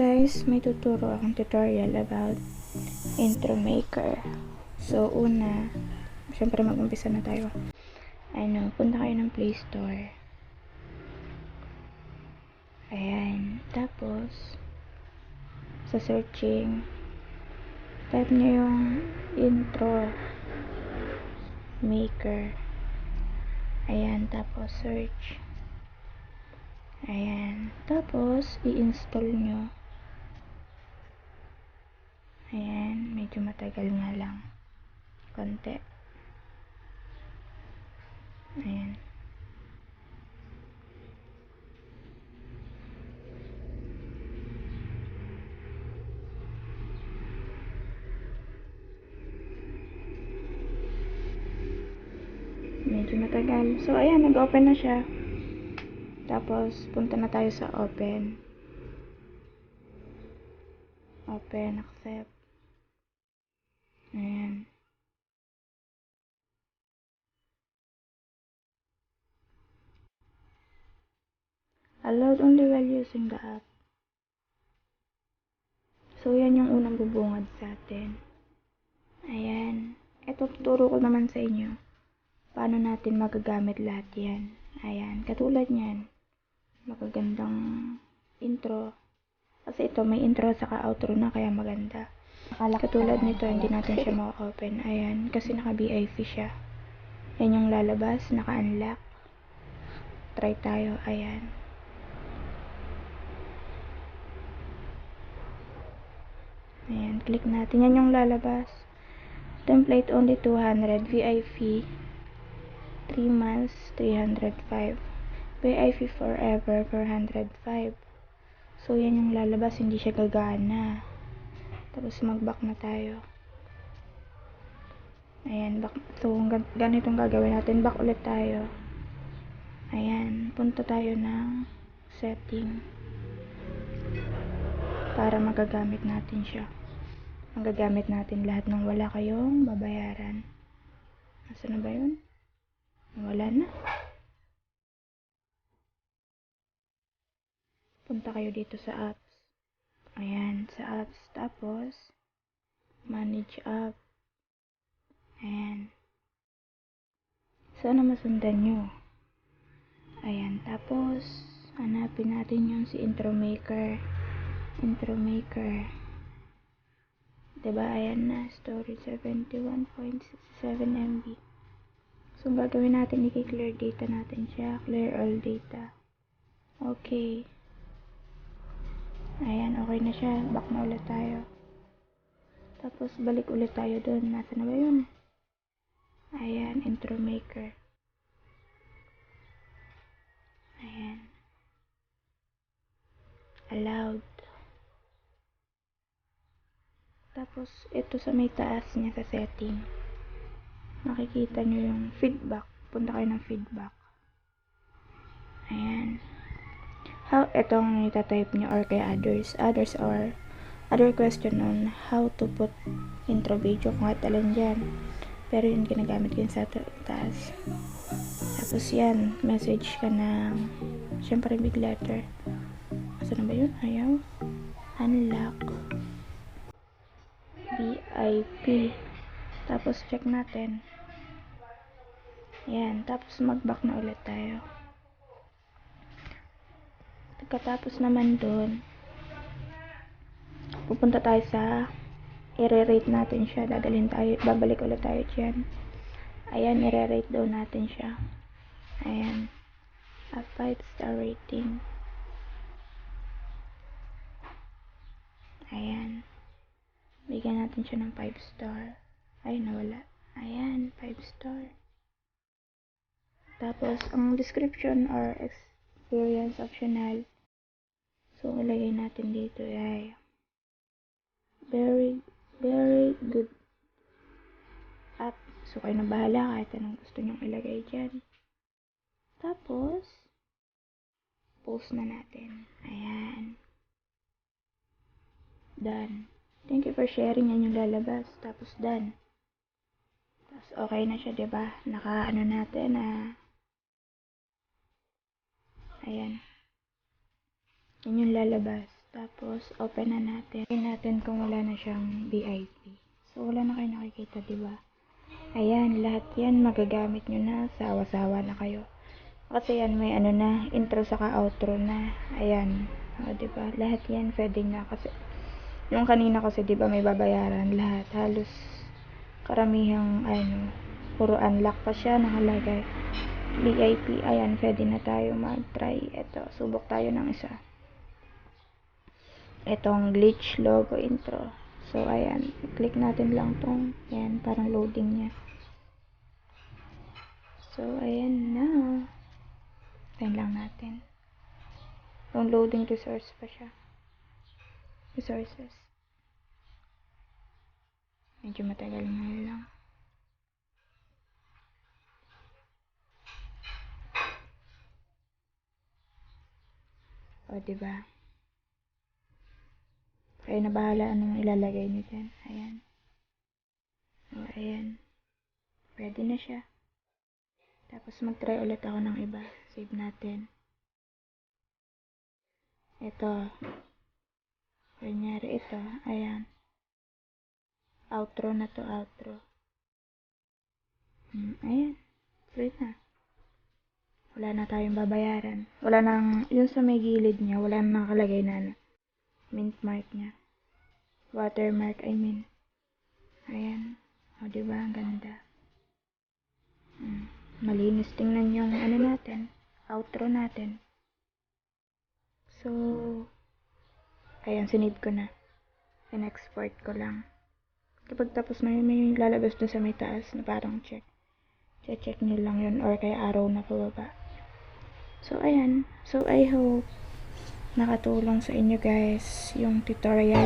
guys, may tuturo akong tutorial about intro maker. So una, syempre mag-umpisa na tayo. Punta kayo ng Play Store. Ayan, tapos sa searching, type nyo yung intro maker. Ayan, tapos search. Ayan, tapos i-install nyo. Ayan, medyo matagal nga lang konti. Ayan, medyo matagal. So ayan, nag-open na siya. Tapos punta na tayo sa open, accept. Ayan, allowed only while using the app. So yan yung unang bubungad sa atin. Ayan, eto tuturo ko naman sa inyo paano natin magagamit lahat yan. Ayan, katulad nyan, magagandang intro. Kasi ito may intro saka outro na, kaya maganda. Katulad nito, hindi natin siya ma-open. Ayan, kasi naka-VIP siya. Yan yung lalabas, naka-unlock. Try tayo, ayan. Ayan, click natin. Yan yung lalabas. Template only 200, VIP 3 months 305, VIP forever 405. So yan yung lalabas, hindi siya gagana. Tapos mag-back na tayo. Ayan, back. So ganitong gagawin natin, back ulit tayo. Ayan, punta tayo ng setting para magagamit natin siya. Magagamit natin lahat ng wala kayong babayaran. Nasa na ba yun? Wala na. Punta kayo dito sa apps. Ayan, sa apps. Tapos manage app. Ayan. Sana masundan nyo. Ayan, tapos hanapin natin yung si intro maker. Diba, ayan na, storage 71.67 MB. So gagawin natin, i-clear data natin siya, clear all data. Okay. Ayan, okay na siya. Back na ulit tayo. Tapos balik ulit tayo doon. Nasa na ba yun? Ayan, intro maker. Ayan. Allowed. Tapos ito sa may taas niya sa setting, makikita nyo yung feedback. Punta kayo ng feedback. Ayan. Itong itatype nyo or kay others or other question on how to put intro video, kung at alin dyan. Pero yun ginagamit ko sa taas. Tapos yan, message ka ng syempre big letter. Asa na ba yun? Ayaw. Unlock VIP. Tapos check natin. Yan, tapos mag-back na ulit tayo. Pagkatapos naman doon, pupunta tayo sa i-rate natin siya. Babalik ulit tayo dyan. Ayan, i-rate daw natin siya. Ayan, a 5-star rating. Ayan, bigyan natin siya ng 5 star. Ay, nawala. Ayan, 5 star. Tapos ang description or experience optional. So ilagay natin dito ay very good app. So kayo na bahala kahit anong gusto nyong ilagay dyan. Tapos post na natin. Ayan, done. Thank you for sharing. Yan yung lalabas. Tapos done. Tapos okay na siya, diba? Naka-ano natin ayan. Yan yung lalabas. Tapos, open na natin. Tingnan natin kung wala na siyang VIP. So, wala na kayo nakikita, diba? Ayan, lahat yan magagamit nyo na. Sawa-sawa na kayo. Kasi yan, may ano na, intro saka outro na. Ayan. O, diba? Lahat yan, pwede na. Kasi, yung kanina kasi, diba, may babayaran lahat. Halos, karamihang, puro unlock pa siya, nakalagay. VIP, ayan, pwede na tayo mag-try. Ito, subok tayo ng isa. Itong glitch logo intro. So, ayan, click natin lang tong, ayan, parang loading niya. So, ayan na. Tayin lang natin. Yung loading resource pa siya. Resources. Medyo matagal nga lang. O, diba? Kayo na bahala anong ilalagay nyo dyan. Ayan. O, ayan. Pwede na siya. Tapos mag-try ulit ako ng iba. Save natin. Ito. Kunyari ito. Ayan. Outro na to, outro. Ayan. Free na. Wala na tayong babayaran. Wala nang, yun sa may gilid niya, wala nang nakalagay na mint mark niya. Watermark, I mean. Ayan. O, diba? Ang ganda. Malinis tingnan yung ano natin. Outro natin. So, ayan, sinave ko na. In-export ko lang. Kapag tapos na yun, may lalabas dun sa may taas na parang check. Check nyo lang yun or kaya arrow na pababa. So, ayan. So, I hope nakatulong sa inyo guys yung tutorial.